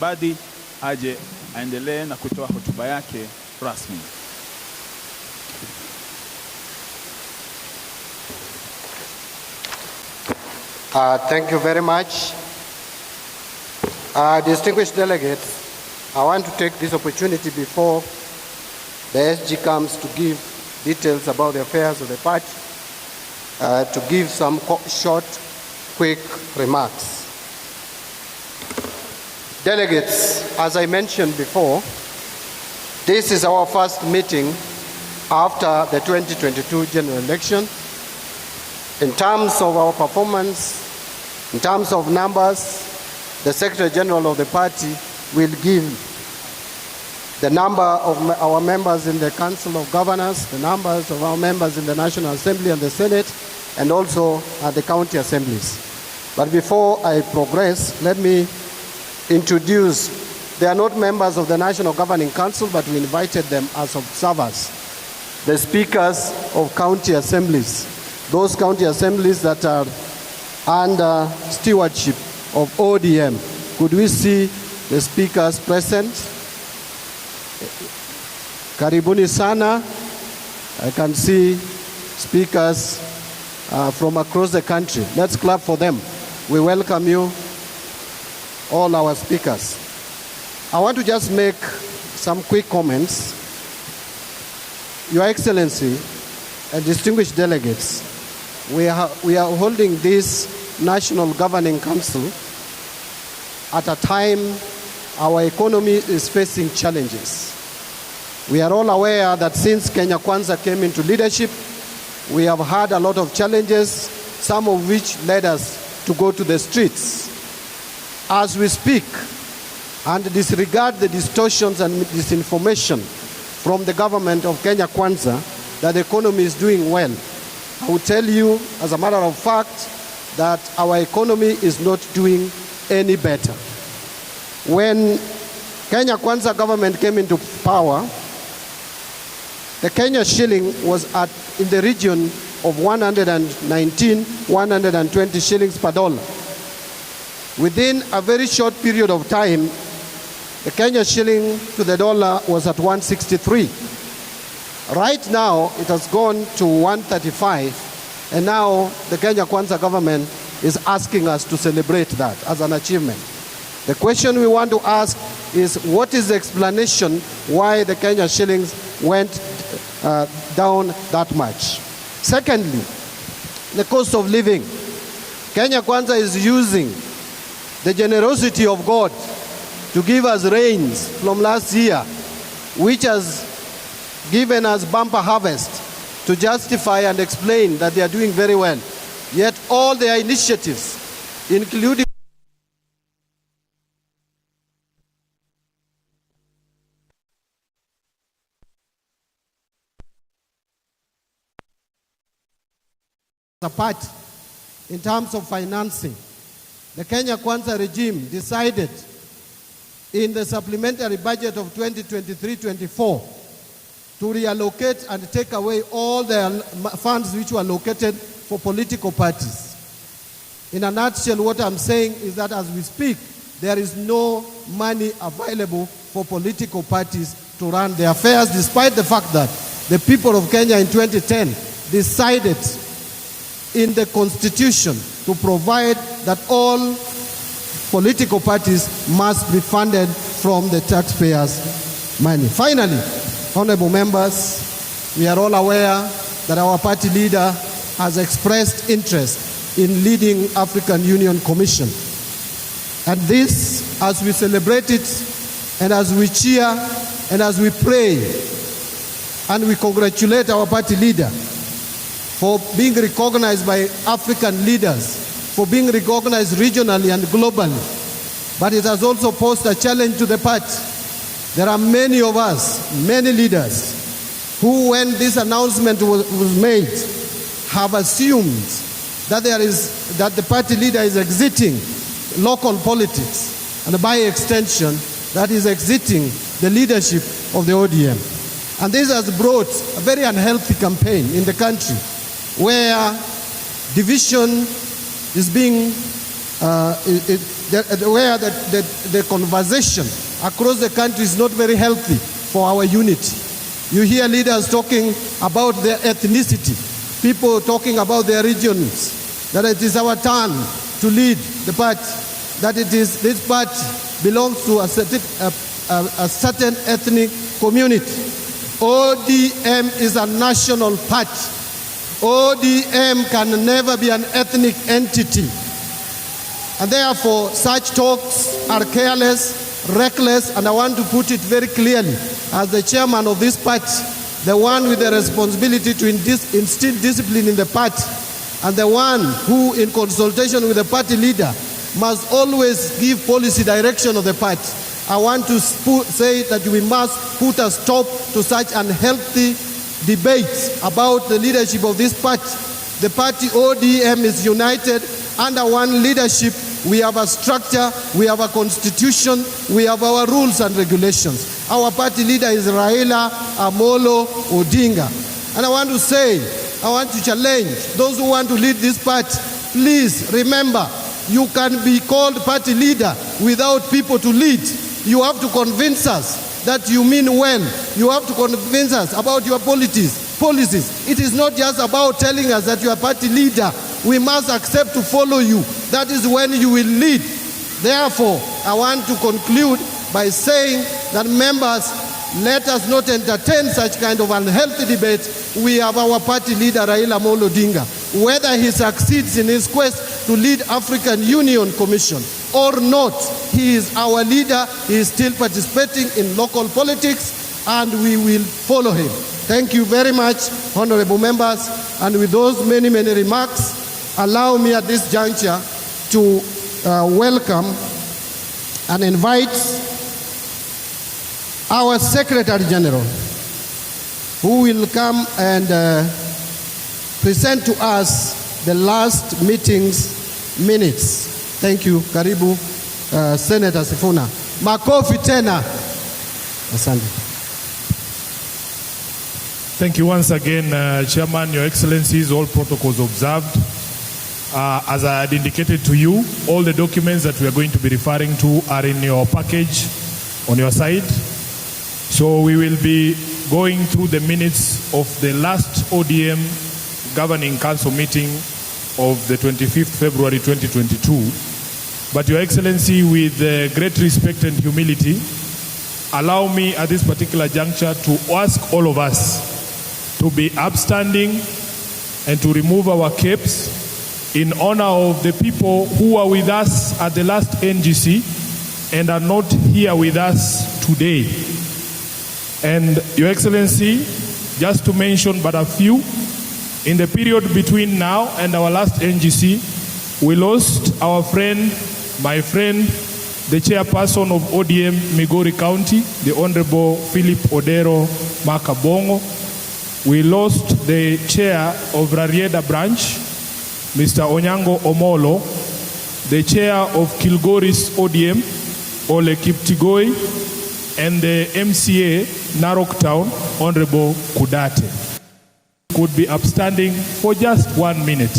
Mbadi aje aendelee na kutoa hotuba yake rasmi. Thank you very much. Distinguished delegates, I want to take this opportunity before the SG comes to give details about the affairs of the party to give some short, quick remarks. Delegates, as I mentioned before, this is our first meeting after the 2022 general election. In terms of our performance, in terms of numbers, the Secretary General of the party will give the number of our members in the Council of Governors, the numbers of our members in the National Assembly and the Senate, and also at the county assemblies. But before I progress, let me introduce, they are not members of the National Governing Council, but we invited them as observers, the speakers of county assemblies, those county assemblies that are under stewardship of ODM. Could we see the speakers present? Karibuni sana. I can see speakers from across the country. Let's clap for them. We welcome you, all our speakers. I want to just make some quick comments. Your Excellency and distinguished delegates, we are holding this National Governing Council at a time our economy is facing challenges. We are all aware that since Kenya Kwanza came into leadership, we have had a lot of challenges, some of which led us to go to the streets. As we speak and disregard the distortions and disinformation from the government of Kenya Kwanza that the economy is doing well, I will tell you, as a matter of fact, that our economy is not doing any better. When Kenya Kwanza government came into power, the Kenya shilling was in the region of 119, 120 shillings per dollar. Within a very short period of time, the Kenya shilling to the dollar was at 163. Right now, it has gone to 135. And now the Kenya Kwanza government is asking us to celebrate that as an achievement. The question we want to ask is, what is the explanation why the Kenya shillings went down that much? Secondly, the cost of living. Kenya Kwanza is using the generosity of God to give us rains from last year, which has given us bumper harvest, to justify and explain that they are doing very well. Yet all their initiatives, including the part in terms of financing, the Kenya Kwanza regime decided in the supplementary budget of 2023-24 to reallocate and take away all the funds which were allocated for political parties. In a nutshell, what I'm saying is that as we speak, there is no money available for political parties to run their affairs, despite the fact that the people of Kenya in 2010 decided in the constitution to provide that all political parties must be funded from the taxpayers' money. Finally, honorable members, we are all aware that our party leader has expressed interest in leading African Union Commission. And this, as we celebrate it, and as we cheer, and as we pray, and we congratulate our party leader for being recognized by African leaders, for being recognized regionally and globally. But it has also posed a challenge to the party. There are many of us, many leaders, who when this announcement was made, have assumed that the party leader is exiting local politics, and by extension, that is exiting the leadership of the ODM. And this has brought a very unhealthy campaign in the country, where division is being where the conversation across the country is not very healthy for our unity. You hear leaders talking about their ethnicity, people talking about their regions, that it is our turn to lead the party, that it is this party belongs to a certain ethnic community. ODM is a national party. ODM can never be an ethnic entity. And therefore, such talks are careless, reckless, and I want to put it very clearly, as the chairman of this party, the one with the responsibility to instill discipline in the party, and the one who, in consultation with the party leader, must always give policy direction of the party. I want to say that we must put a stop to such unhealthy debates about the leadership of this party. The party ODM is united under one leadership. We have a structure, we have a constitution, we have our rules and regulations. Our party leader is Raila Amolo Odinga. And I want to challenge those who want to lead this party. Please remember, you can be called party leader without people to lead. You have to convince us that you mean well. You have to convince us about your policies. It is not just about telling us that you are party leader. We must accept to follow you. That is when you will lead. Therefore, I want to conclude by saying that members, let us not entertain such kind of unhealthy debate. We have our party leader, Raila Amolo Odinga. Whether he succeeds in his quest to lead African Union Commission or not, he is our leader. He is still participating in local politics, and we will follow him. Thank you very much, honorable members. And with those many remarks, allow me at this juncture to welcome and invite our Secretary General, who will come and present to us the last meeting's minutes. Thank you. Karibu, Senator Sifuna. Makofi tena. Asante. Thank you once again, Chairman, Your Excellencies, all protocols observed. As I had indicated to you, all the documents that we are going to be referring to are in your package on your side. So we will be going through the minutes of the last ODM Governing Council meeting of the 25th February 2022. But Your Excellency, with great respect and humility, allow me at this particular juncture to ask all of us to be upstanding and to remove our capes in honor of the people who are with us at the last NGC and are not here with us today. And Your Excellency, just to mention but a few, in the period between now and our last NGC, we lost our friend, my friend, the chairperson of ODM Migori County, the Honorable Philip Odero Makabongo. We lost the chair of Rarieda branch, Mr. Onyango Omolo, the chair of Kilgoris ODM, Ole Kiptigoi, and the MCA Narok Town, Honorable Kudate. Could be upstanding for just 1 minute.